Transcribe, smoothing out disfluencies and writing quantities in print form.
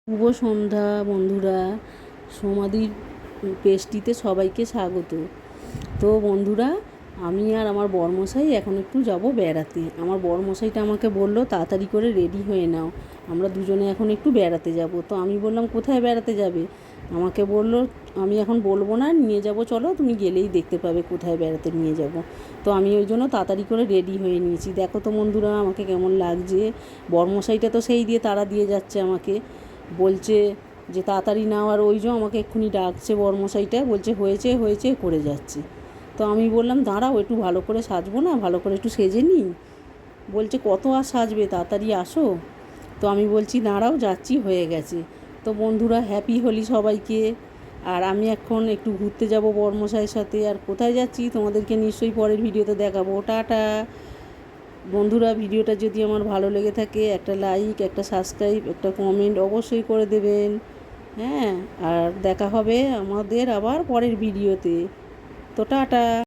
শুভ সন্ধ্যা বন্ধুরা। সমাধির পেস্ট্রিতে সবাইকে স্বাগত। তো বন্ধুরা, আমি আর আমার বরমশাই এখন একটু যাব বেড়াতে। আমার বরমশাইটা আমাকে বলল তাড়াতাড়ি করে রেডি হয়ে নাও, আমরা দুজনে এখন একটু বেড়াতে যাব। তো আমি বললাম কোথায় বেড়াতে যাবে? আমাকে বলল আমি এখন বলবো না, নিয়ে যাব, চলো তুমি গেলেই দেখতে পাবে কোথায় বেড়াতে নিয়ে যাব। তো আমি ওই জন্য তাড়াতাড়ি করে রেডি হয়ে নিয়েছি। দেখো তো বন্ধুরা আমাকে কেমন লাগছে। বরমশাইটা তো সেই দিয়ে তাড়া দিয়ে যাচ্ছে আমাকে, বলছে যে তাড়াতাড়ি নাও। আর ওই যে আমাকে এক্ষুনি ডাকছে বরমশাইটা, বলছে হয়েছে হয়েছে করে যাচ্ছে। তো আমি বললাম দাঁড়াও, একটু ভালো করে সাজবো না, ভালো করে একটু সেজে নিই। বলছে কত আর সাজবে, তাড়াতাড়ি আসো। তো আমি বলছি দাঁড়াও, যাচ্ছি, হয়ে গেছে। তো বন্ধুরা, হ্যাপি হোলি সবাইকে। আর আমি এখন একটু ঘুরতে যাব বরমশাইয়ের সাথে। আর কোথায় যাচ্ছি তোমাদেরকে নিশ্চয়ই পরের ভিডিওতে দেখাবো। টাটা বন্ধুরা। ভিডিওটা যদি আমার ভালো লেগে থাকে একটা লাইক, একটা সাবস্ক্রাইব, একটা কমেন্ট অবশ্যই করে দেবেন। হ্যাঁ, আর দেখা হবে আমাদের আবার পরের ভিডিওতে। তো টাটা।